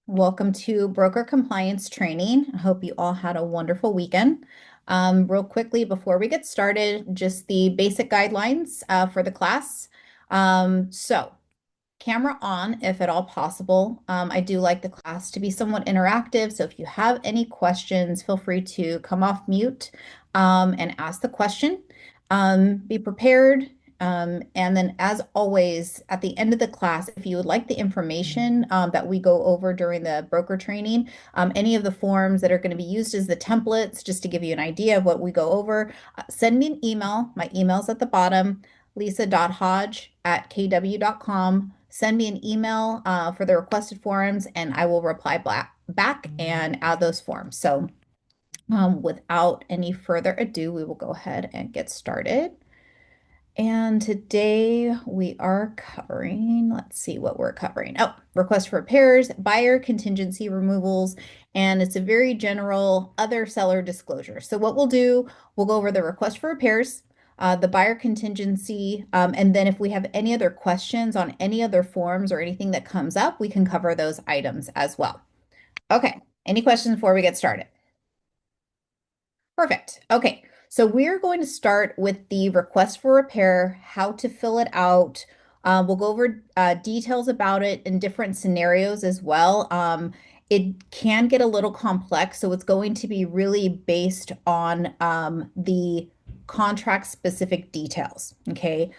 Welcome to broker compliance training. I hope you all had a wonderful weekend. Real quickly, before we get started, just the basic guidelines for the class. So, camera on if at all possible. I do like the class to be somewhat interactive. So, if you have any questions, feel free to come off mute and ask the question. Be prepared. And then, as always, at the end of the class, if you would like the information that we go over during the broker training, any of the forms that are going to be used as the templates, just to give you an idea of what we go over, send me an email. My email's at the bottom, lisa.hodge@kw.com. Send me an email for the requested forms, and I will reply back and add those forms. So, without any further ado, we will go ahead and get started. And today we are covering, let's see what we're covering. Oh, request for repairs, buyer contingency removals, and it's a very general other seller disclosure. So what we'll do, we'll go over the request for repairs, the buyer contingency, and then if we have any other questions on any other forms or anything that comes up, we can cover those items as well. Okay, any questions before we get started? Perfect. Okay, so we're going to start with the request for repair, how to fill it out. We'll go over details about it in different scenarios as well. It can get a little complex, so it's going to be really based on the contract specific details. Okay.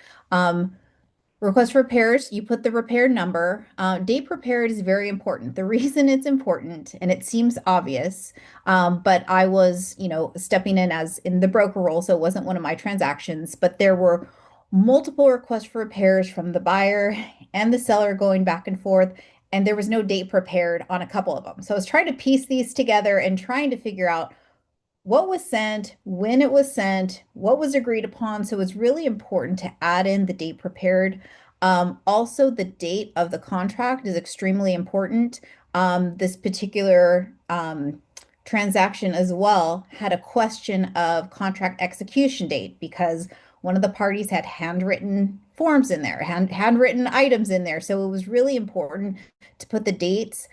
Request for repairs, you put the repair number. Date prepared is very important. The reason it's important, and it seems obvious, but I was, stepping in as in the broker role, so it wasn't one of my transactions, but there were multiple requests for repairs from the buyer and the seller going back and forth, and there was no date prepared on a couple of them. So I was trying to piece these together and trying to figure out what was sent, when it was sent, what was agreed upon. So it's really important to add in the date prepared. Also, the date of the contract is extremely important. This particular transaction as well had a question of contract execution date because one of the parties had handwritten forms in there, handwritten items in there. So it was really important to put the dates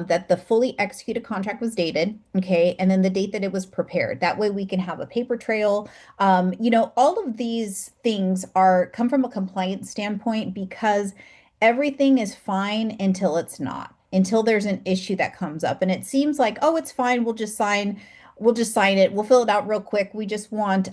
that the fully executed contract was dated, okay, and then the date that it was prepared. That way we can have a paper trail. All of these things are come from a compliance standpoint because everything is fine until it's not, until there's an issue that comes up. And it seems like, oh, it's fine, we'll just sign it, we'll fill it out real quick. We just want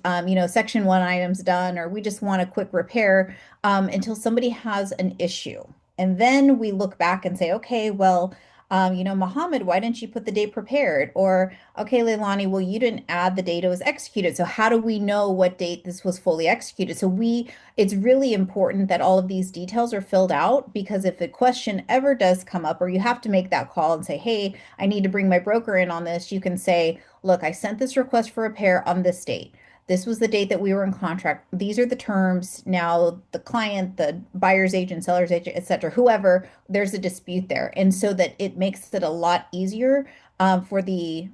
section one items done, or we just want a quick repair until somebody has an issue. And then we look back and say, okay, well, Mohammed, why didn't you put the date prepared? Or, okay, Leilani, well, you didn't add the date it was executed. So how do we know what date this was fully executed? It's really important that all of these details are filled out because if a question ever does come up or you have to make that call and say, hey, I need to bring my broker in on this, you can say, look, I sent this request for repair on this date. This was the date that we were in contract. These are the terms. Now, the client, the buyer's agent, seller's agent, et cetera, whoever, there's a dispute there. And so that it makes it a lot easier for the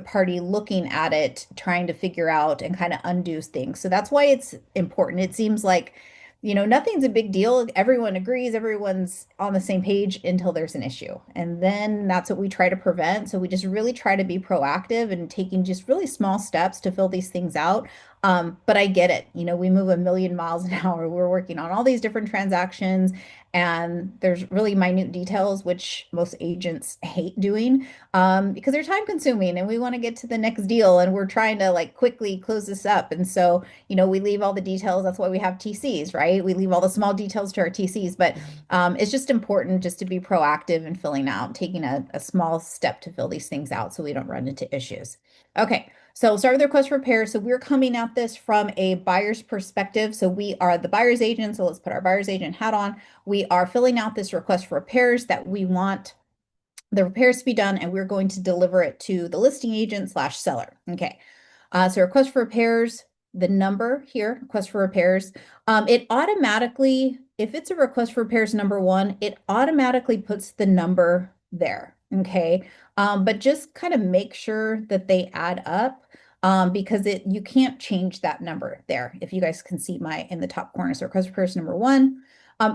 party looking at it, trying to figure out and kind of undo things. So that's why it's important. It seems like nothing's a big deal. Everyone agrees, everyone's on the same page until there's an issue. And then that's what we try to prevent. So we just really try to be proactive and taking just really small steps to fill these things out. But I get it. We move a million miles an hour. We're working on all these different transactions, and there's really minute details, which most agents hate doing because they're time consuming and we want to get to the next deal and we're trying to like quickly close this up. And so we leave all the details. That's why we have TCs, right? We leave all the small details to our TCs, but it's just important just to be proactive in filling out, taking a small step to fill these things out so we don't run into issues. Okay, so we'll start with the request for repair. So we're coming at this from a buyer's perspective. So we are the buyer's agent. So let's put our buyer's agent hat on. We are filling out this request for repairs that we want the repairs to be done, and we're going to deliver it to the listing agent slash seller. Okay. So request for repairs, the number here, request for repairs, it automatically, if it's a request for repairs number one, it automatically puts the number there. Okay. But just kind of make sure that they add up. Because you can't change that number there. If you guys can see in the top corner, so request for repairs number one,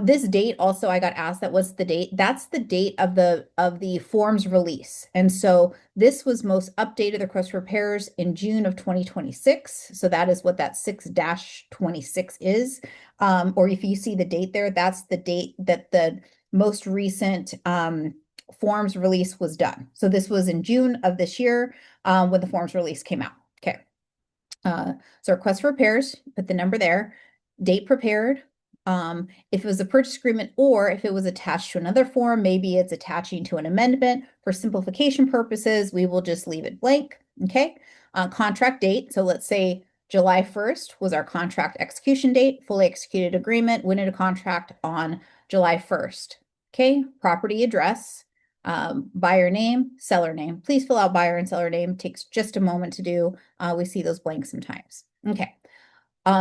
This date also, I got asked that what's the date? That's the date of the forms release. And so this was most updated, the request for repairs in June of 2026. So that is what that 6-26 is. Or if you see the date there, that's the date that the most recent forms release was done. So this was in June of this year when the forms release came out. Okay. So request for repairs, put the number there, date prepared. If it was a purchase agreement or if it was attached to another form, maybe it's attaching to an amendment. For simplification purposes, we will just leave it blank. Okay. Contract date. So let's say July 1st was our contract execution date, fully executed agreement, went into contract on July 1st. Okay. Property address, buyer name, seller name. Please fill out buyer and seller name. Takes just a moment to do. We see those blanks sometimes. Okay.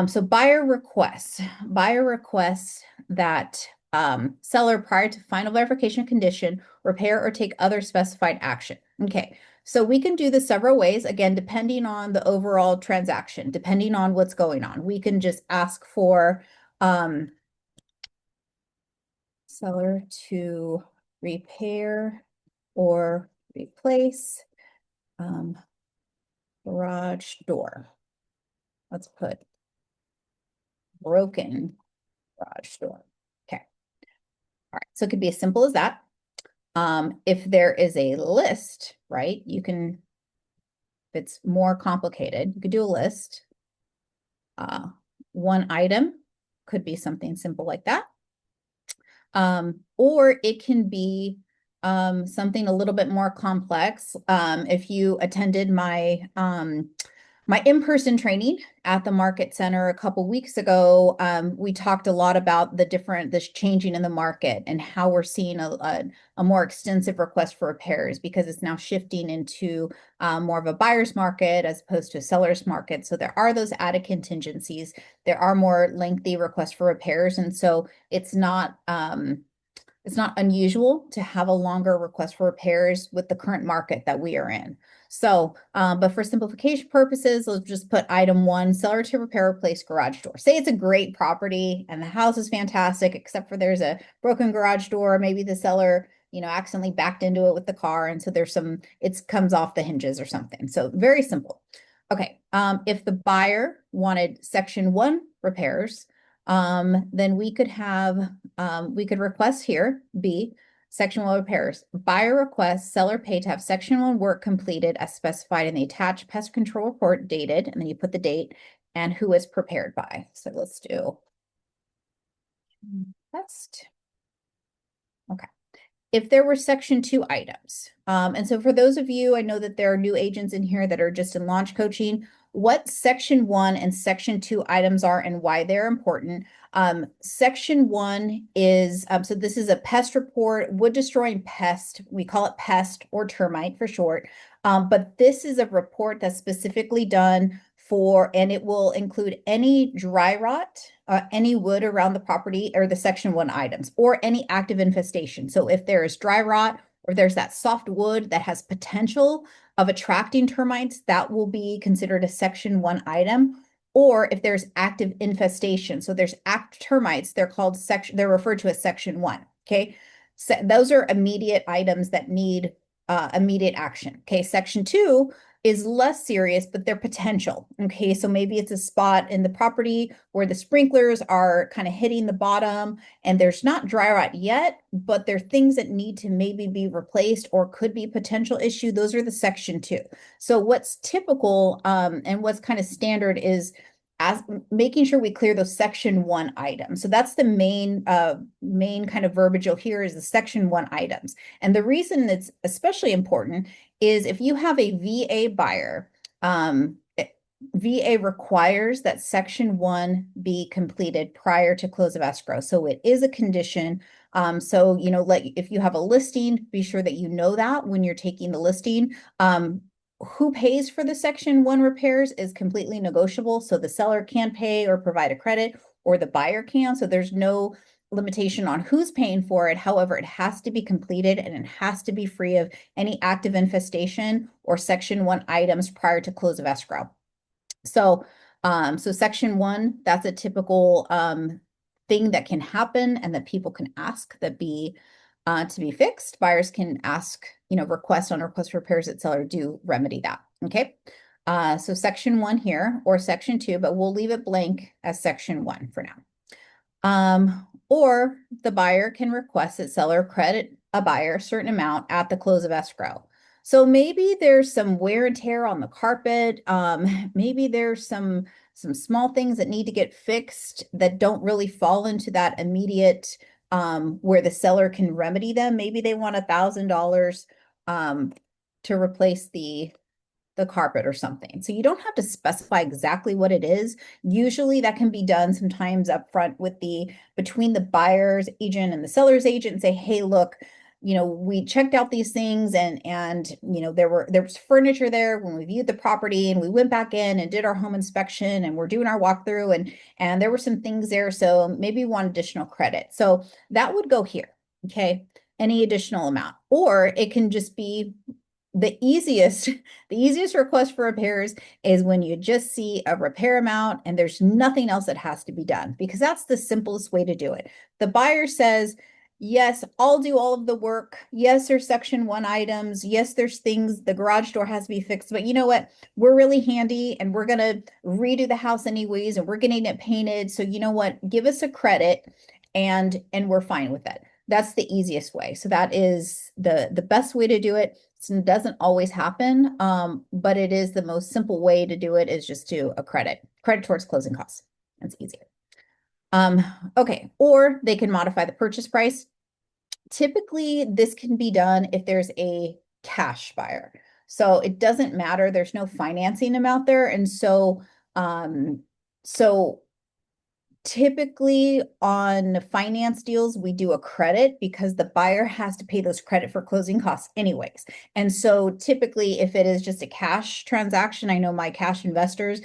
So buyer requests that seller prior to final verification condition, repair or take other specified action. Okay. So we can do this several ways, again, depending on the overall transaction, depending on what's going on. We can just ask for seller to repair or replace garage door. Let's put broken garage door. Okay. All right. So it could be as simple as that. If there is a list, right, you can, if it's more complicated, you could do a list. One item could be something simple like that. Or it can be something a little bit more complex. If you attended my my in-person training at the Market Center a couple weeks ago, we talked a lot about this changing in the market and how we're seeing a more extensive request for repairs because it's now shifting into more of a buyer's market as opposed to a seller's market. So there are those added contingencies. There are more lengthy requests for repairs. And so it's not unusual to have a longer request for repairs with the current market that we are in. So, but for simplification purposes, let's just put item 1, seller to repair or replace garage door. Say it's a great property and the house is fantastic, except for there's a broken garage door. Maybe the seller, accidentally backed into it with the car. And so it comes off the hinges or something. So very simple. Okay. If the buyer wanted section 1 repairs, then we could request here, B, section 1 repairs. Buyer requests seller pay to have section 1 work completed as specified in the attached pest control report dated, and then you put the date and who is prepared by. So let's do pest. Okay. If there were section 2 items, and so for those of you, I know that there are new agents in here that are just in launch coaching, what section 1 and section 2 items are and why they're important. Section 1 is, so this is a pest report, wood destroying pest. We call it pest or termite for short. But this is a report that's specifically done and it will include any dry rot, any wood around the property or the section 1 items or any active infestation. So if there is dry rot or there's that soft wood that has potential of attracting termites, that will be considered a section 1 item. Or if there's active infestation, so there's active termites, they're referred to as section 1. Okay. So those are immediate items that need immediate action. Okay. Section 2 is less serious, but they're potential. Okay, so maybe it's a spot in the property where the sprinklers are kind of hitting the bottom and there's not dry rot yet, but there are things that need to maybe be replaced or could be potential issue. Those are the section 2. So what's typical and what's kind of standard is making sure we clear those section 1 items. So that's the main kind of verbiage you'll hear is the section 1 items. And the reason it's especially important is if you have a VA buyer, VA requires that section 1 be completed prior to close of escrow. So it is a condition. So, if you have a listing, be sure that you know that when you're taking the listing. Who pays for the section 1 repairs is completely negotiable. So the seller can pay or provide a credit or the buyer can. So there's no limitation on who's paying for it. However, it has to be completed and it has to be free of any active infestation or section 1 items prior to close of escrow. So, so section 1, that's a typical thing that can happen and that people can ask that be to be fixed. Buyers can ask, request on request for repairs that seller do remedy that. Okay. So section 1 here or section 2, but we'll leave it blank as section 1 for now. Or the buyer can request that seller credit a buyer a certain amount at the close of escrow. So maybe there's some wear and tear on the carpet. Maybe there's some small things that need to get fixed that don't really fall into that immediate where the seller can remedy them. Maybe they want $1,000 to replace the carpet or something. So you don't have to specify exactly what it is. Usually that can be done sometimes up front with between the buyer's agent and the seller's agent and say, hey, look, we checked out these things and there was furniture there when we viewed the property, and we went back in and did our home inspection and we're doing our walkthrough and there were some things there. So maybe we want additional credit. So that would go here. Okay. Any additional amount, or it can just be the easiest request for repairs is when you just see a repair amount and there's nothing else that has to be done, because that's the simplest way to do it. The buyer says, yes, I'll do all of the work. Yes, there's section 1 items. Yes, there's things, the garage door has to be fixed, but you know what? We're really handy and we're going to redo the house anyways, and we're getting it painted. So you know what? Give us a credit and we're fine with it. That's the easiest way. So that is the best way to do it. It doesn't always happen, but it is the most simple way to do it, is just to a credit towards closing costs. That's easier. Okay, or they can modify the purchase price. Typically, this can be done if there's a cash buyer. So it doesn't matter. There's no financing amount there. And so typically on finance deals, we do a credit because the buyer has to pay those credit for closing costs anyways. And so typically if it is just a cash transaction, I know my cash investors,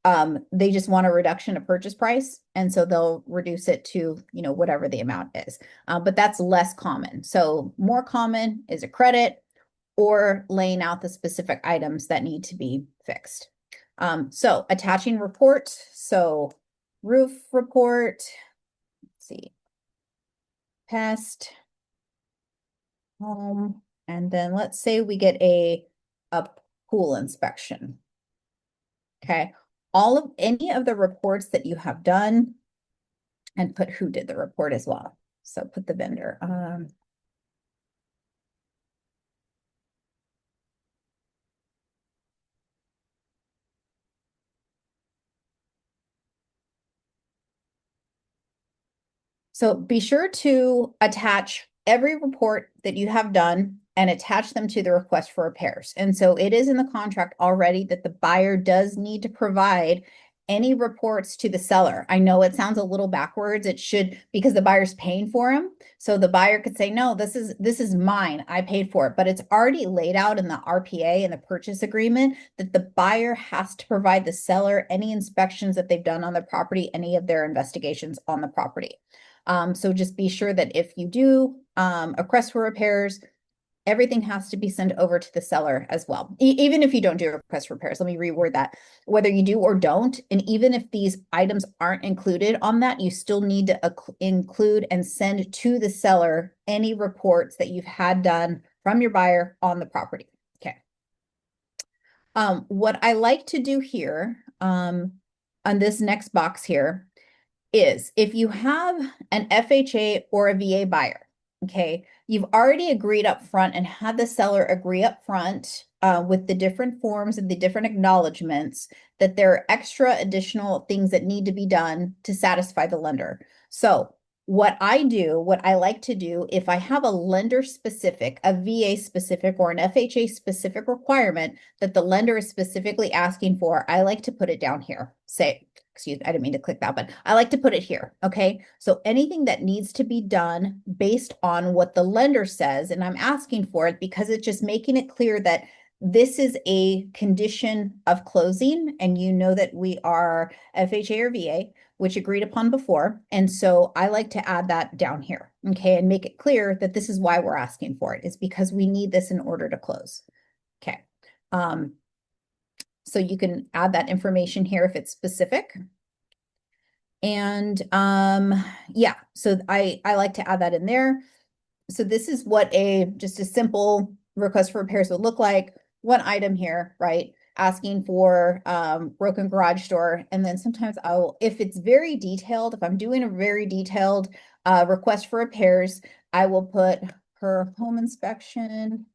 they just want a reduction of purchase price. And so they'll reduce it to, whatever the amount is. But that's less common. So more common is a credit or laying out the specific items that need to be fixed. So attaching report. So roof report, let's see, pest, home, and then let's say we get a pool inspection. Okay, any of the reports that you have done, and put who did the report as well. So put the vendor. So be sure to attach every report that you have done and attach them to the request for repairs. And so it is in the contract already that the buyer does need to provide any reports to the seller. I know it sounds a little backwards. It should, because the buyer's paying for them. So the buyer could say, no, this is mine. I paid for it, but it's already laid out in the RPA and the purchase agreement that the buyer has to provide the seller any inspections that they've done on the property, any of their investigations on the property. So just be sure that if you do a request for repairs, everything has to be sent over to the seller as well. Even if you don't do a request for repairs, let me reword that. Whether you do or don't, and even if these items aren't included on that, you still need to include and send to the seller any reports that you've had done from your buyer on the property. Okay. What I like to do here on this next box here is if you have an FHA or a VA buyer, okay, you've already agreed up front and had the seller agree up front with the different forms and the different acknowledgments that there are extra additional things that need to be done to satisfy the lender. So what I like to do, if I have a lender specific, a VA specific, or an FHA specific requirement that the lender is specifically asking for, I like to put it down here. Excuse me, I didn't mean to click that, but I like to put it here. Okay. So anything that needs to be done based on what the lender says, and I'm asking for it because it's just making it clear that this is a condition of closing, and you know that we are FHA or VA, which agreed upon before. And so I like to add that down here. Okay. And make it clear that this is why we're asking for it. It's because we need this in order to close. Okay. So you can add that information here if it's specific. And yeah, so I like to add that in there. So this is what just a simple request for repairs would look like. One item here, right? Asking for broken garage door. And then sometimes I'll, if it's very detailed, if I'm doing a very detailed request for repairs, I will put her home inspection.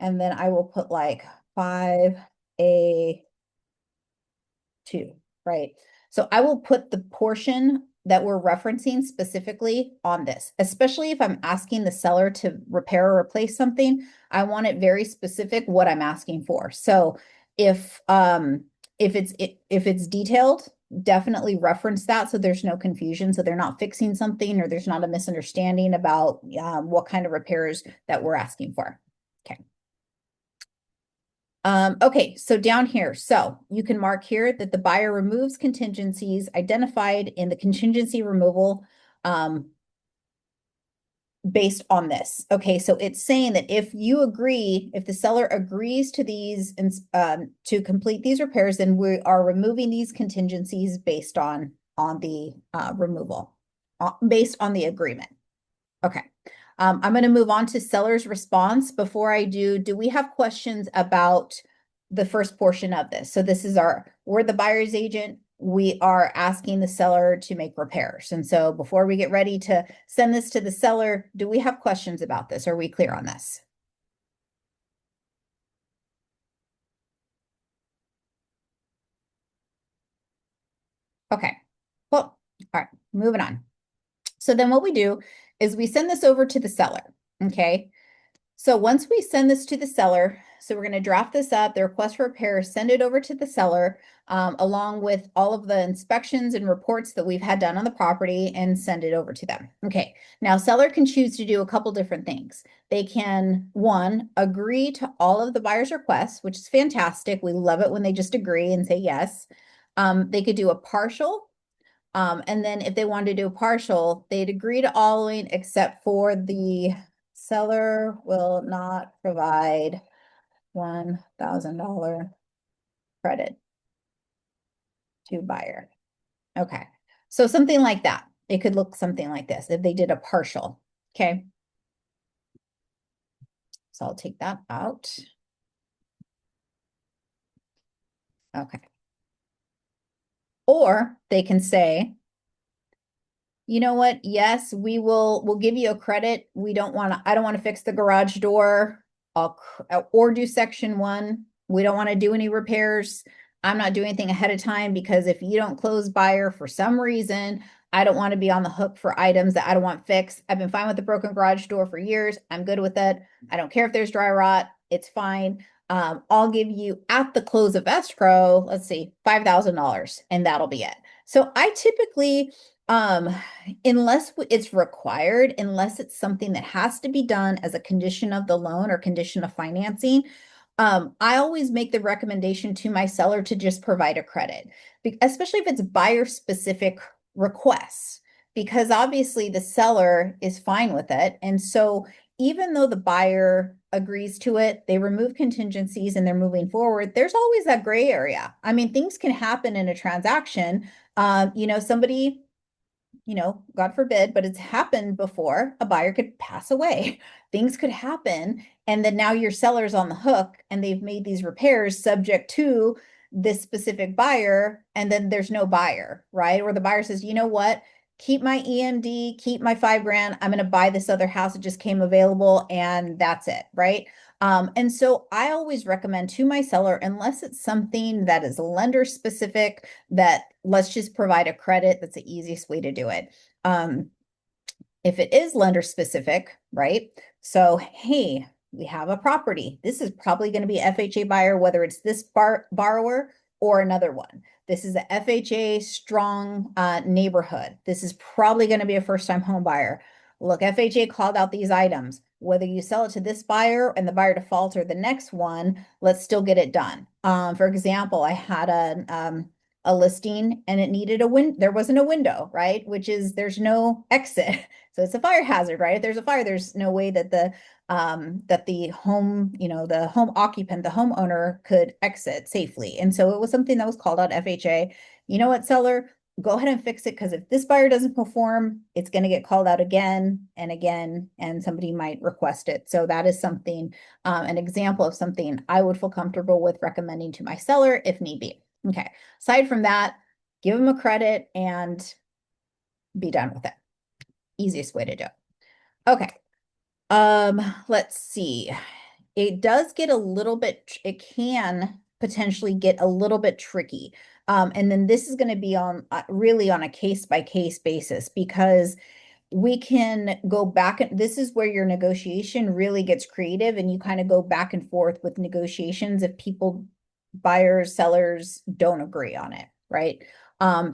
And then I will put like 5A2, right? So I will put the portion that we're referencing specifically on this, especially if I'm asking the seller to repair or replace something. I want it very specific what I'm asking for. So if it's detailed, definitely reference that so there's no confusion. So they're not fixing something or there's not a misunderstanding about what kind of repairs that we're asking for. Okay. Okay, so down here, so you can mark here that the buyer removes contingencies identified in the contingency removal based on this. Okay, so it's saying that if you agree, if the seller agrees to these to complete these repairs, then we are removing these contingencies based on the removal, based on the agreement. Okay. I'm going to move on to seller's response. Before I do we have questions about the first portion of this? So this is we're the buyer's agent. We are asking the seller to make repairs. And so before we get ready to send this to the seller, do we have questions about this? Are we clear on this? Okay. Well, all right, moving on. So then what we do is we send this over to the seller. Okay. So once we send this to the seller, so we're going to draft this up, the request for repair, send it over to the seller, along with all of the inspections and reports that we've had done on the property and send it over to them. Okay. Now seller can choose to do a couple different things. They can, one, agree to all of the buyer's requests, which is fantastic. We love it when they just agree and say yes. They could do a partial. And then if they wanted to do a partial, they'd agree to all except for the seller will not provide $1,000 credit to buyer. Okay. So something like that. It could look something like this if they did a partial. Okay. So I'll take that out. Okay. Or they can say, you know what? Yes, we'll give you a credit. I don't want to fix the garage door or do section 1. We don't want to do any repairs. I'm not doing anything ahead of time because if you don't close buyer for some reason, I don't want to be on the hook for items that I don't want fixed. I've been fine with the broken garage door for years. I'm good with it. I don't care if there's dry rot. It's fine. I'll give you at the close of escrow, let's see, $5,000 and that'll be it. So I typically unless it's required, unless it's something that has to be done as a condition of the loan or condition of financing, I always make the recommendation to my seller to just provide a credit, especially if it's buyer specific requests, because obviously the seller is fine with it. And so even though the buyer agrees to it, they remove contingencies and they're moving forward, there's always that gray area. I mean, things can happen in a transaction. Somebody, God forbid, but it's happened before, a buyer could pass away. Things could happen. And then now your seller's on the hook and they've made these repairs subject to this specific buyer. And then there's no buyer, right? Or the buyer says, you know what? Keep my EMD, keep my $5,000. I'm going to buy this other house. It just came available and that's it, right? And so I always recommend to my seller, unless it's something that is lender specific, that let's just provide a credit. That's the easiest way to do it. If it is lender specific, right? So, hey, we have a property. This is probably going to be FHA buyer, whether it's this borrower or another one. This is a FHA strong neighborhood. This is probably going to be a first-time home buyer. Look, FHA called out these items. Whether you sell it to this buyer and the buyer defaults or the next one, let's still get it done. For example, I had a a listing and it needed there wasn't a window, right? Which is there's no exit. So it's a fire hazard, right? If there's a fire, there's no way that the home, the home occupant, the homeowner could exit safely. And so it was something that was called out FHA. You know what, seller? Go ahead and fix it, because if this buyer doesn't perform, it's going to get called out again and again, and somebody might request it. So that is something, an example of something I would feel comfortable with recommending to my seller if need be. Okay. Aside from that, give them a credit and be done with it. Easiest way to do it. Okay. Let's see. It does get a little bit, it can potentially get a little bit tricky. And then this is going to be on really on a case by case basis, because we can go back. This is where your negotiation really gets creative, and you kind of go back and forth with negotiations if buyers, sellers don't agree on it, right?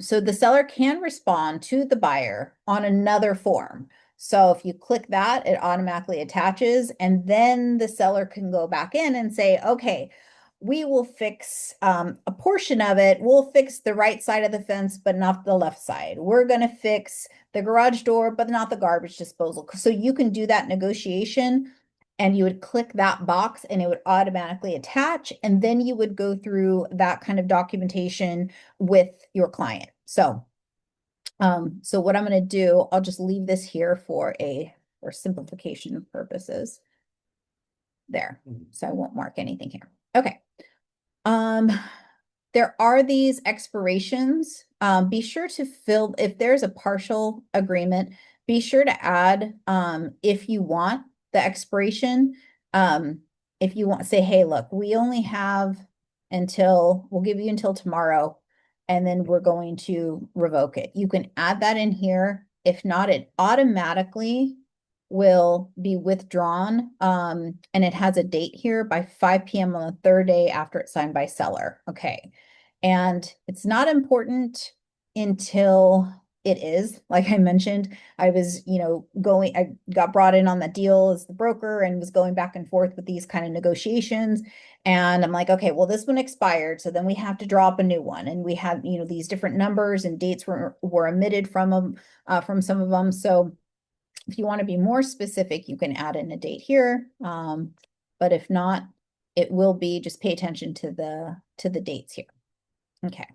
So the seller can respond to the buyer on another form. So if you click that, it automatically attaches, and then the seller can go back in and say, okay, we will fix a portion of it. We'll fix the right side of the fence, but not the left side. We're going to fix the garage door, but not the garbage disposal. So you can do that negotiation, and you would click that box and it would automatically attach. And then you would go through that kind of documentation with your client. So what I'm going to do, I'll just leave this here for simplification purposes. There. So I won't mark anything here. Okay. There are these expirations. Be sure to fill, if there's a partial agreement, be sure to add, if you want the expiration, if you want, say, hey, look, we only have we'll give you until tomorrow, and then we're going to revoke it. You can add that in here. If not, it automatically will be withdrawn. And it has a date here by 5 p.m. on the third day after it's signed by seller. Okay. And it's not important until it is. Like I mentioned, I was, I got brought in on the deal as the broker and was going back and forth with these kind of negotiations. And I'm like, okay, well, this one expired. So then we have to draw up a new one. And we had, these different numbers and dates were omitted from them, from some of them. So if you want to be more specific, you can add in a date here. But if not, it will be, just pay attention to the dates here. Okay.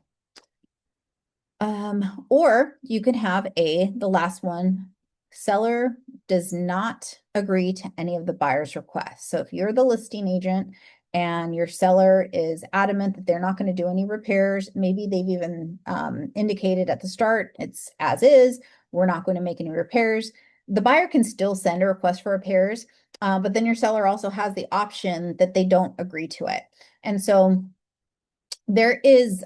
Or you can have the last one, seller does not agree to any of the buyer's requests. So if you're the listing agent and your seller is adamant that they're not going to do any repairs, maybe they've even indicated at the start, it's as is, we're not going to make any repairs. The buyer can still send a request for repairs, but then your seller also has the option that they don't agree to it. And so there is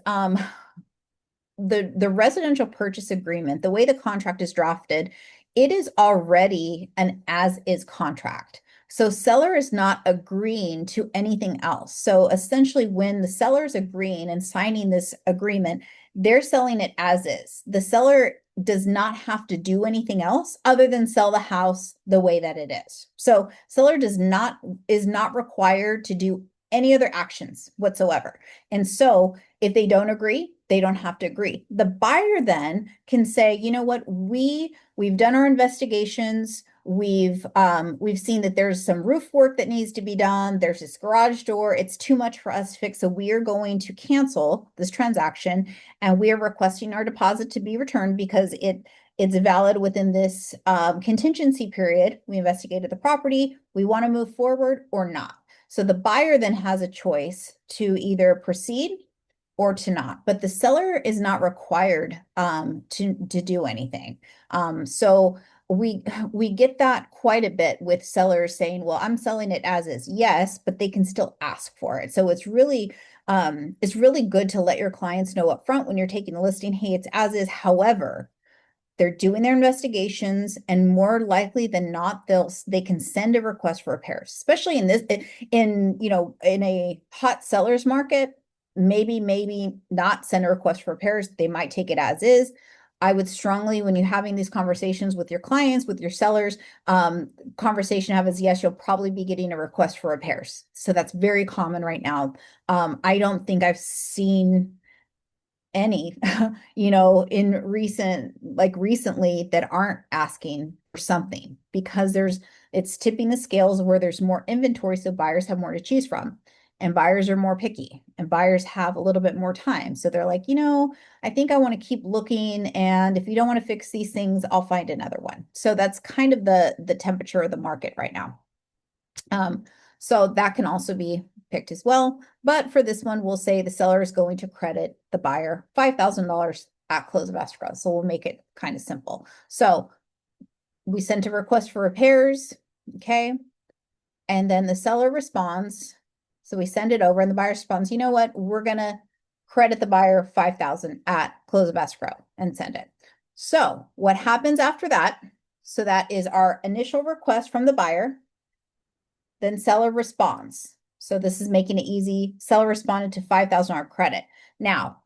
the residential purchase agreement, the way the contract is drafted, it is already an as-is contract. So seller is not agreeing to anything else. So essentially, when the seller is agreeing and signing this agreement, they're selling it as is. The seller does not have to do anything else other than sell the house the way that it is. So seller is not required to do any other actions whatsoever. And so if they don't agree, they don't have to agree. The buyer then can say, you know what, we've done our investigations. We've seen that there's some roof work that needs to be done. There's this garage door. It's too much for us to fix. So we are going to cancel this transaction, and we are requesting our deposit to be returned because it's valid within this contingency period. We investigated the property. We want to move forward or not. So the buyer then has a choice to either proceed or to not, but the seller is not required to do anything. So we get that quite a bit with sellers saying, well, I'm selling it as is. Yes, but they can still ask for it. So it's really good to let your clients know up front when you're taking the listing, hey, it's as is. However, they're doing their investigations, and more likely than not, they can send a request for repairs, especially in a hot seller's market. Maybe not send a request for repairs. They might take it as is. I would strongly, when you're having these conversations with your clients, with your sellers, conversation have is, yes, you'll probably be getting a request for repairs. So that's very common right now. I don't think I've seen any, in recently that aren't asking for something because it's tipping the scales where there's more inventory, so buyers have more to choose from. And buyers are more picky and buyers have a little bit more time. So they're like, I think I want to keep looking. And if you don't want to fix these things, I'll find another one. So that's kind of the temperature of the market right now. So that can also be picked as well. But for this one, we'll say the seller is going to credit the buyer $5,000 at close of escrow. So we'll make it kind of simple. So we sent a request for repairs, okay? And then the seller responds. So we send it over and the buyer responds, you know what? We're going to credit the buyer 5,000 at close of escrow and send it. So what happens after that? So that is our initial request from the buyer. Then seller responds. So this is making it easy. Seller responded to $5,000 credit. Now,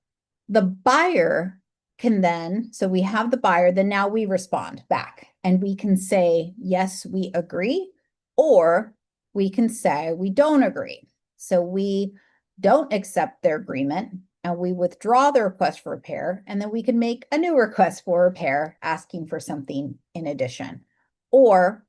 the buyer can then, so we have the buyer, then now we respond back and we can say, yes, we agree, or we can say we don't agree. So we don't accept their agreement and we withdraw the request for repair, and then we can make a new request for repair asking for something in addition. Or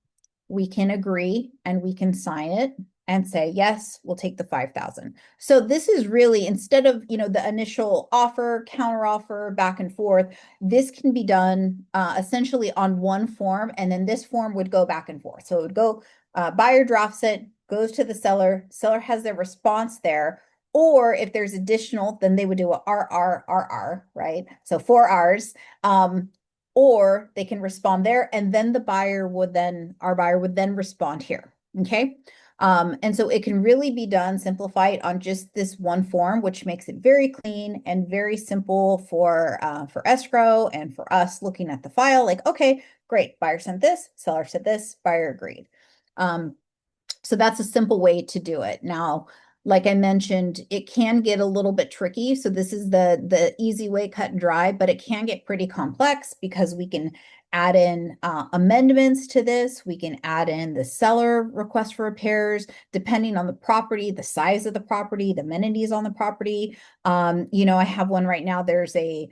we can agree and we can sign it and say, yes, we'll take the 5,000. So this is really, instead of, the initial offer, counter offer, back and forth, this can be done essentially on one form. And then this form would go back and forth. So it would go, buyer drafts it, goes to the seller has their response there. Or if there's additional, then they would do a RR, right? So 4 Rs. Or they can respond there, and then our buyer would then respond here. Okay. And so it can really be done, simplified on just this one form, which makes it very clean and very simple for escrow and for us looking at the file. Like, okay, great, buyer sent this, seller said this, buyer agreed. So that's a simple way to do it. Now, like I mentioned, it can get a little bit tricky. So this is the easy way, cut and dry, but it can get pretty complex because we can add in amendments to this. We can add in the seller request for repairs, depending on the property, the size of the property, the amenities on the property. I have one right now. There's a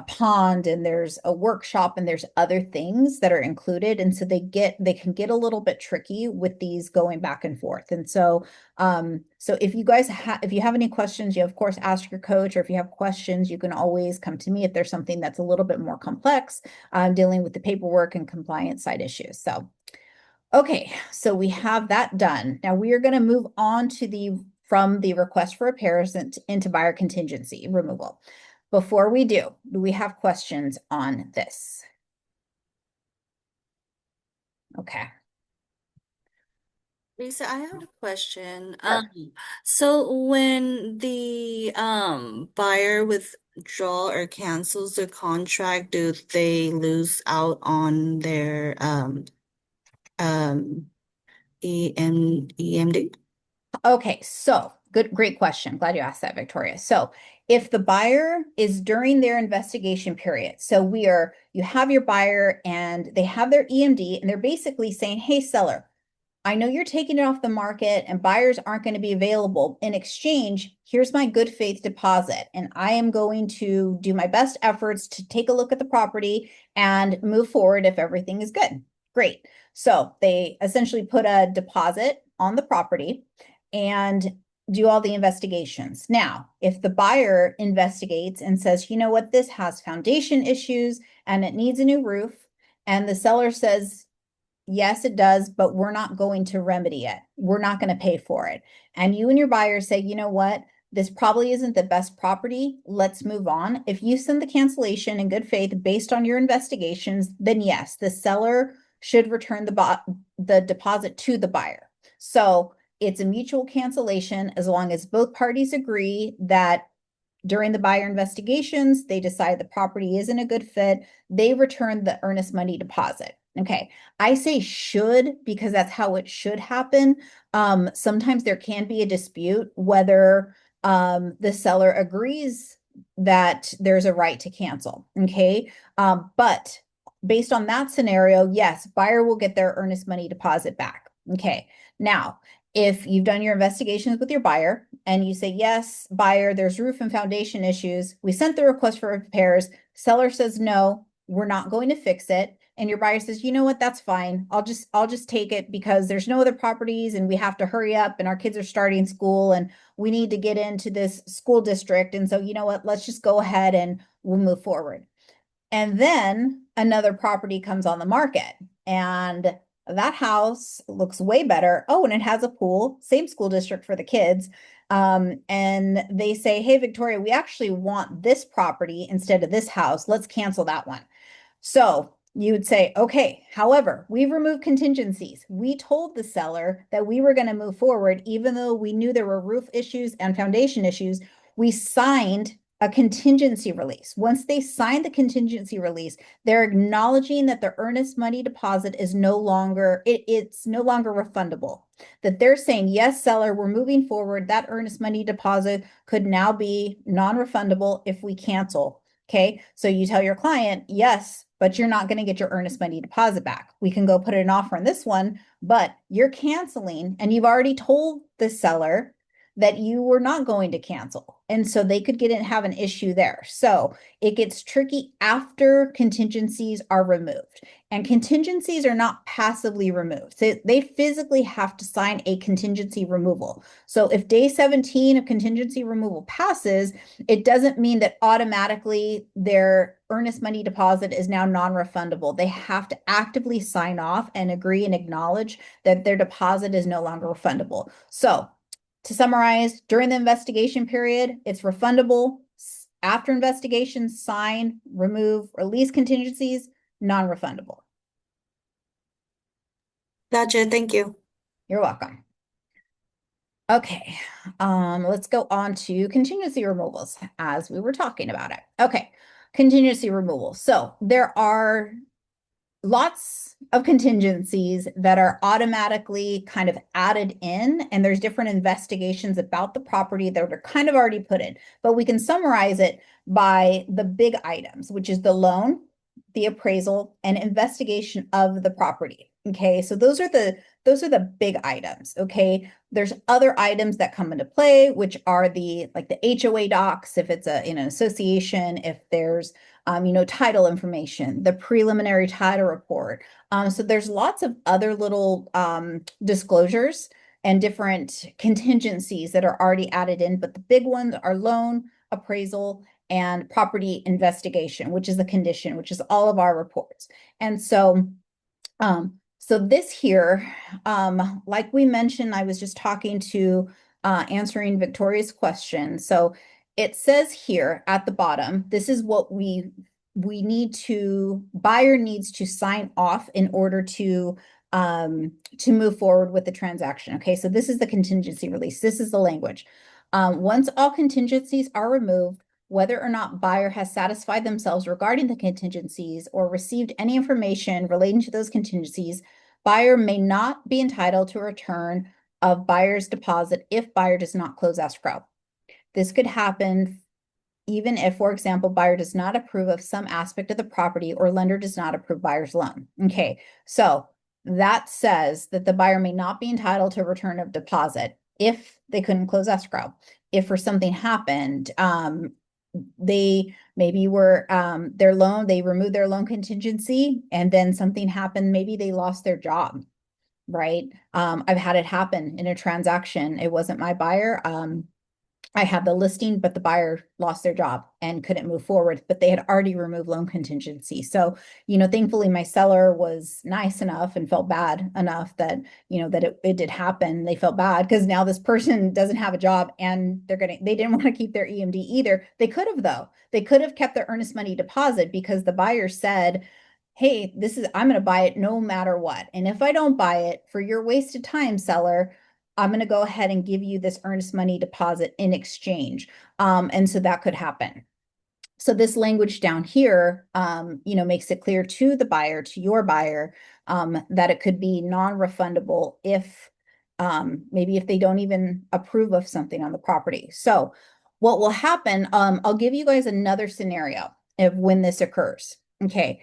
pond and there's a workshop and there's other things that are included. And so they can get a little bit tricky with these going back and forth. And so, so if you have any questions, you of course ask your coach, or if you have questions, you can always come to me if there's something that's a little bit more complex, dealing with the paperwork and compliance side issues. So, okay, so we have that done. Now we are going to move on to from the request for repairs into buyer contingency removal. Before we do we have questions on this? Okay. Lisa, I have a question. Sure. So when the buyer withdraw or cancels the contract, do they lose out on their um EMD? Okay, so great question. Glad you asked that, Victoria. So if the buyer is during their investigation period, so you have your buyer and they have their EMD and they're basically saying, hey, seller, I know you're taking it off the market and buyers aren't going to be available. In exchange, here's my good faith deposit. And I am going to do my best efforts to take a look at the property and move forward if everything is good. Great. So they essentially put a deposit on the property and do all the investigations. Now, if the buyer investigates and says, you know what, this has foundation issues and it needs a new roof, and the seller says, yes, it does, but we're not going to remedy it. We're not going to pay for it. And you and your buyer say, you know what? This probably isn't the best property. Let's move on. If you send the cancellation in good faith based on your investigations, then yes, the seller should return the deposit to the buyer. So it's a mutual cancellation as long as both parties agree that during the buyer investigations, they decide the property isn't a good fit. They return the earnest money deposit. Okay, I say should because that's how it should happen. Sometimes there can be a dispute whether the seller agrees that there's a right to cancel. Okay, but based on that scenario, yes, buyer will get their earnest money deposit back. Okay, now If you've done your investigations with your buyer and you say, yes, buyer, there's roof and foundation issues. We sent the request for repairs. Seller says, no, we're not going to fix it. And your buyer says, you know what, that's fine. I'll just take it because there's no other properties and we have to hurry up and our kids are starting school and we need to get into this school district. And so, you know what, let's just go ahead and we'll move forward. And then another property comes on the market and that house looks way better. Oh, and it has a pool, same school district for the kids. And they say, hey, Victoria, we actually want this property instead of this house. Let's cancel that one. So you would say, okay, however, we've removed contingencies. We told the seller that we were going to move forward, even though we knew there were roof issues and foundation issues. We signed a contingency release. Once they sign the contingency release, they're acknowledging that the earnest money deposit is no longer, it's no longer refundable. That they're saying, yes, seller, we're moving forward. That earnest money deposit could now be non-refundable if we cancel. Okay, so you tell your client, yes, but you're not going to get your earnest money deposit back. We can go put an offer on this one, but you're canceling and you've already told the seller that you were not going to cancel. And so they could get and have an issue there. So it gets tricky after contingencies are removed. And contingencies are not passively removed. So they physically have to sign a contingency removal. So if day 17 of contingency removal passes, it doesn't mean that automatically their earnest money deposit is now non-refundable. They have to actively sign off and agree and acknowledge that their deposit is no longer refundable. So to summarize, during the investigation period, it's refundable. After investigation, sign, remove, release contingencies, non-refundable. Gotcha. Thank you. You're welcome. Okay, let's go on to contingency removals as we were talking about it. Okay, contingency removal. So there are lots of contingencies that are automatically kind of added in, and there's different investigations about the property that are kind of already put in. But we can summarize it by the big items, which is the loan, the appraisal, and investigation of the property. Okay, so those are the big items. Okay, there's other items that come into play, which are the like the HOA docs, if it's in an association, if there's title information, the preliminary title report. So there's lots of other little disclosures and different contingencies that are already added in, but the big ones are loan, appraisal, and property investigation, which is the condition, which is all of our reports. And so this here, like we mentioned, I was just talking to answering Victoria's question. So it says here at the bottom, this is what buyer needs to sign off in order to move forward with the transaction. Okay, so this is the contingency release. This is the language. Once all contingencies are removed, whether or not buyer has satisfied themselves regarding the contingencies or received any information relating to those contingencies, buyer may not be entitled to a return of buyer's deposit if buyer does not close escrow. This could happen even if, for example, buyer does not approve of some aspect of the property or lender does not approve buyer's loan. Okay, so that says that the buyer may not be entitled to a return of deposit if they couldn't close escrow. If for something happened, they maybe were their loan, they removed their loan contingency and then something happened, maybe they lost their job, right? I've had it happen in a transaction. It wasn't my buyer. I had the listing, but the buyer lost their job and couldn't move forward, but they had already removed loan contingency. So, thankfully my seller was nice enough and felt bad enough that, that it did happen. They felt bad because now this person doesn't have a job and they didn't want to keep their EMD either. They could have though. They could have kept their earnest money deposit because the buyer said, hey, I'm going to buy it no matter what. And if I don't buy it for your wasted time, seller, I'm going to go ahead and give you this earnest money deposit in exchange. And so that could happen. So this language down here, makes it clear to the buyer, to your buyer, that it could be non-refundable if maybe if they don't even approve of something on the property. So what will happen, I'll give you guys another scenario of when this occurs. Okay.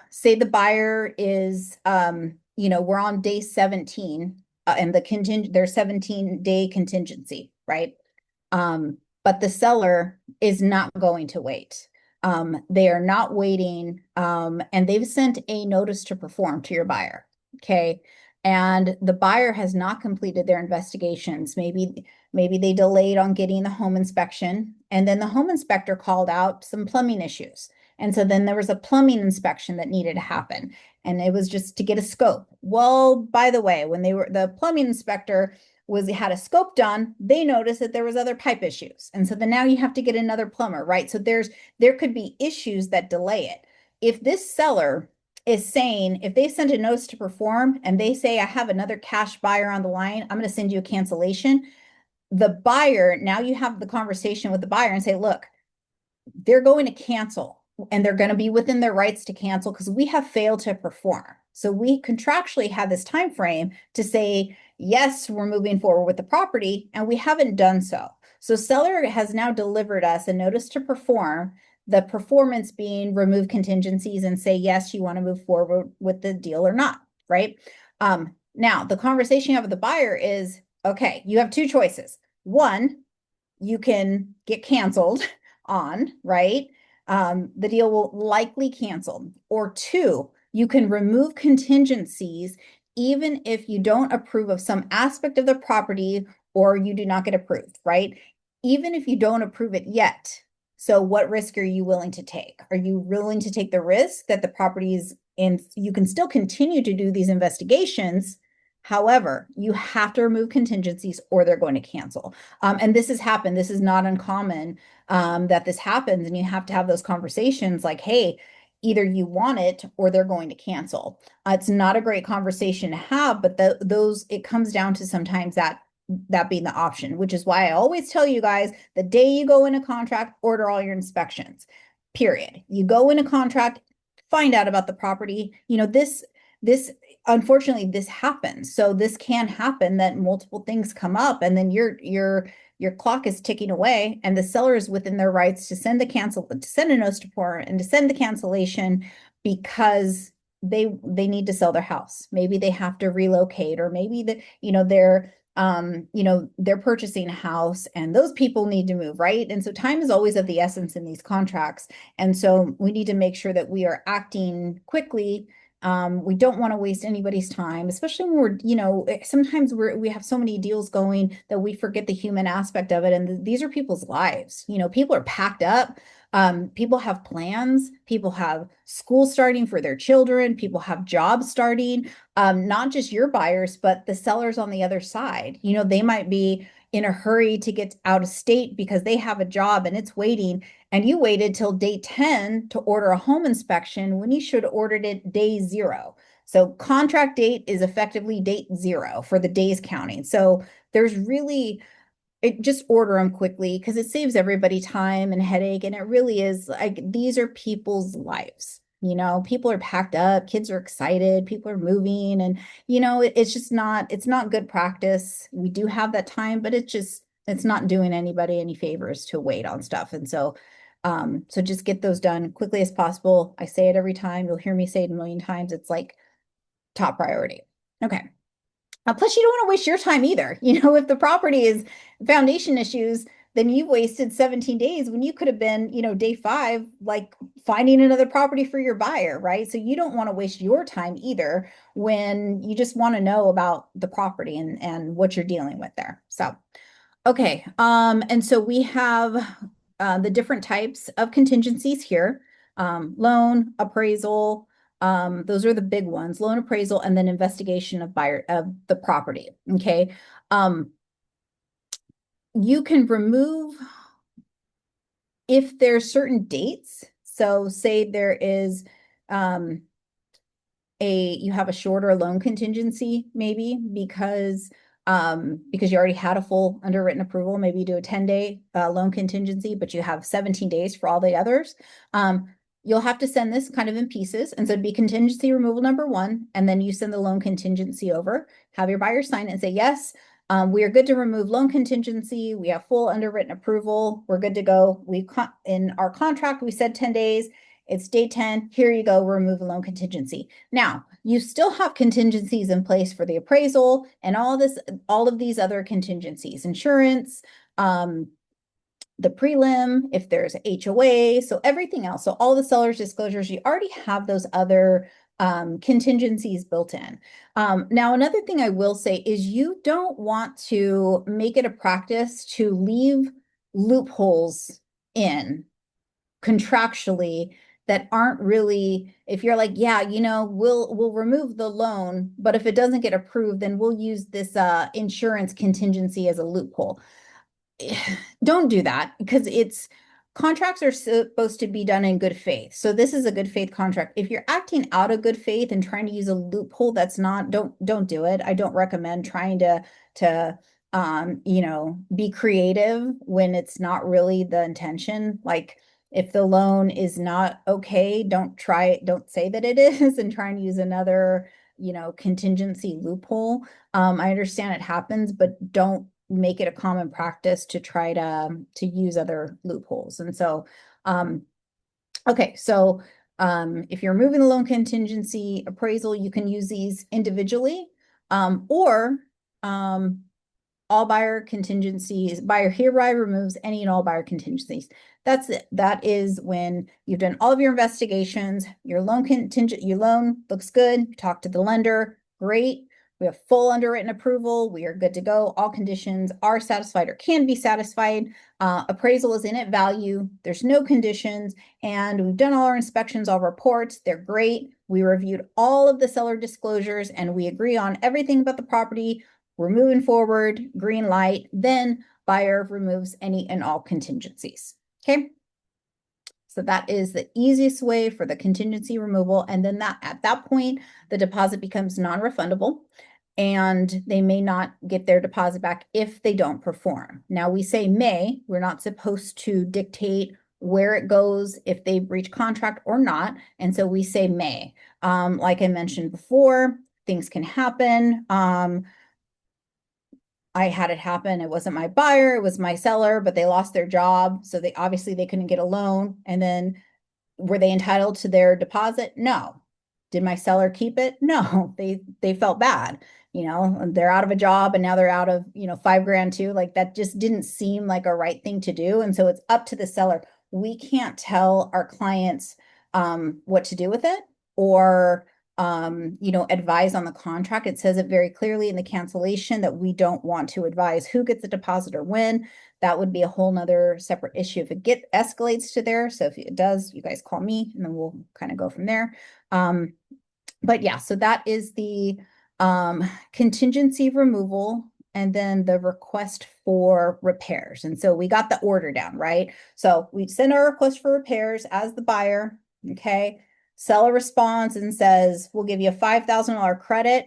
Say the buyer is, we're on day 17 and their 17-day contingency, right? But the seller is not going to wait. They are not waiting, and they've sent a notice to perform to your buyer. Okay. And the buyer has not completed their investigations. Maybe they delayed on getting the home inspection, and then the home inspector called out some plumbing issues. And so then there was a plumbing inspection that needed to happen, and it was just to get a scope. Well, by the way, when the plumbing inspector had a scope done, they noticed that there was other pipe issues. And so then now you have to get another plumber, right? So there could be issues that delay it. If this seller is saying, if they send a notice to perform and they say, I have another cash buyer on the line, I'm going to send you a cancellation. The buyer, now you have the conversation with the buyer and say, look, they're going to cancel and they're going to be within their rights to cancel because we have failed to perform. So we contractually have this time frame to say, yes, we're moving forward with the property, and we haven't done so. So seller has now delivered us a notice to perform, the performance being remove contingencies and say, yes, you want to move forward with the deal or not, right? Now, the conversation you have with the buyer is, okay, you have two choices. One, you can get canceled on, right? The deal will likely cancel. Or two, you can remove contingencies even if you don't approve of some aspect of the property or you do not get approved, right? Even if you don't approve it yet. So what risk are you willing to take? Are you willing to take the risk that the property is in, you can still continue to do these investigations. However, you have to remove contingencies or they're going to cancel. And this has happened. This is not uncommon that this happens. And you have to have those conversations like, hey, either you want it or they're going to cancel. It's not a great conversation to have, but it comes down to sometimes that being the option, which is why I always tell you guys the day you go in a contract, order all your inspections, period. You go in a contract, find out about the property. This unfortunately this happens. So this can happen that multiple things come up and then your clock is ticking away and the seller is within their rights to send a notice to pour and to send the cancellation because they need to sell their house. Maybe they have to relocate, or maybe they're purchasing a house and those people need to move, right? And so time is always of the essence in these contracts. And so we need to make sure that we are acting quickly. We don't want to waste anybody's time, especially when sometimes we have so many deals going that we forget the human aspect of it. And these are people's lives. People are packed up. People have plans. People have school starting for their children. People have jobs starting. Not just your buyers, but the sellers on the other side. They might be in a hurry to get out of state because they have a job and it's waiting. And you waited till day 10 to order a home inspection when you should have ordered it day 0. So contract date is effectively date 0 for the days counting. So there's really, just order them quickly because it saves everybody time and headache. And it really is like, these are people's lives. People are packed up, kids are excited, people are moving, and it's not good practice. We do have that time, but it's not doing anybody any favors to wait on stuff. And so just get those done quickly as possible. I say it every time. You'll hear me say it a million times. It's like top priority. Okay. Plus, you don't want to waste your time either. If the property is foundation issues, then you've wasted 17 days when you could have been, day 5, like finding another property for your buyer, right? So you don't want to waste your time either when you just want to know about the property and what you're dealing with there. So, okay. And so we have the different types of contingencies here. Loan, appraisal, those are the big ones, loan, appraisal, and then investigation of the property. Okay. You can remove if there's certain dates. So say there is you have a shorter loan contingency, maybe because you already had a full underwritten approval. Maybe you do a 10-day loan contingency, but you have 17 days for all the others. You'll have to send this kind of in pieces. And so it'd be contingency removal number 1, and then you send the loan contingency over, have your buyer sign it and say, yes, we are good to remove loan contingency. We have full underwritten approval. We're good to go. In our contract, we said 10 days. It's day 10. Here you go. Remove a loan contingency. Now, you still have contingencies in place for the appraisal and all of these other contingencies, insurance, the prelim, if there's HOA, so everything else. So all the seller's disclosures, you already have those other contingencies built in. Now, another thing I will say is you don't want to make it a practice to leave loopholes in contractually that aren't really, if you're like, yeah, we'll remove the loan, but if it doesn't get approved, then we'll use this insurance contingency as a loophole. Don't do that because it's contracts are supposed to be done in good faith. So this is a good faith contract. If you're acting out of good faith and trying to use a loophole that's not, don't do it. I don't recommend trying to be creative when it's not really the intention. Like if the loan is not okay, don't say that it is and try and use another, contingency loophole. I understand it happens, but don't make it a common practice to try to use other loopholes. And so, okay, so if you're moving the loan contingency appraisal, you can use these individually, or all buyer contingencies, buyer hereby removes any and all buyer contingencies. That's it. That is when you've done all of your investigations, your loan looks good, talk to the lender, great. We have full underwritten approval. We are good to go. All conditions are satisfied or can be satisfied. Appraisal is in at value. There's no conditions. And we've done all our inspections, all reports. They're great. We reviewed all of the seller disclosures and we agree on everything about the property. We're moving forward, green light. Then buyer removes any and all contingencies. Okay. So that is the easiest way for the contingency removal. And then at that point, the deposit becomes non-refundable and they may not get their deposit back if they don't perform. Now we say may, we're not supposed to dictate where it goes, if they breach contract or not. And so we say may. Like I mentioned before, things can happen. I had it happen. It wasn't my buyer, it was my seller, but they lost their job. So they couldn't get a loan. And then were they entitled to their deposit? No. Did my seller keep it? No. They felt bad. They're out of a job and now they're out of, $5,000 too. Like that just didn't seem like a right thing to do. And so it's up to the seller. We can't tell our clients what to do with it or advise on the contract. It says it very clearly in the cancellation that we don't want to advise who gets the deposit or when. That would be a whole nother separate issue if it escalates to there. So if it does, you guys call me and then we'll kind of go from there. But yeah, so that is the contingency removal and then the request for repairs. And so we got the order down, right? So we send our request for repairs as the buyer, okay? Seller responds and says, we'll give you a $5,000 credit.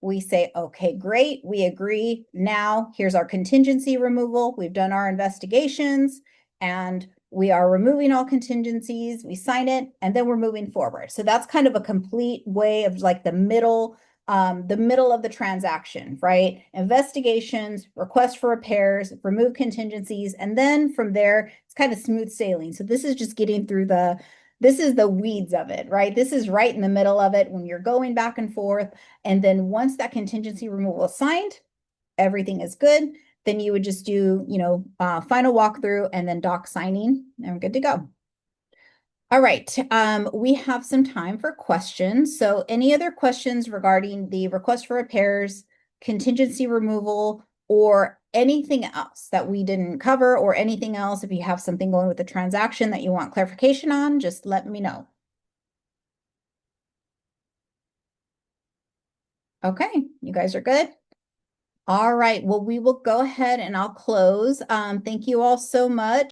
We say, okay, great. We agree. Now here's our contingency removal. We've done our investigations and we are removing all contingencies. We sign it and then we're moving forward. So that's kind of a complete way of like the middle of the transaction, right? Investigations, request for repairs, remove contingencies, and then from there, it's kind of smooth sailing. So this is just getting through this is the weeds of it, right? This is right in the middle of it when you're going back and forth. And then once that contingency removal is signed, everything is good. Then you would just do, final walkthrough and then doc signing and we're good to go. All right, we have some time for questions. So any other questions regarding the request for repairs, contingency removal, or anything else that we didn't cover or anything else? If you have something going with the transaction that you want clarification on, just let me know. Okay, you guys are good? All right, well, we will go ahead and I'll close. Thank you all so much.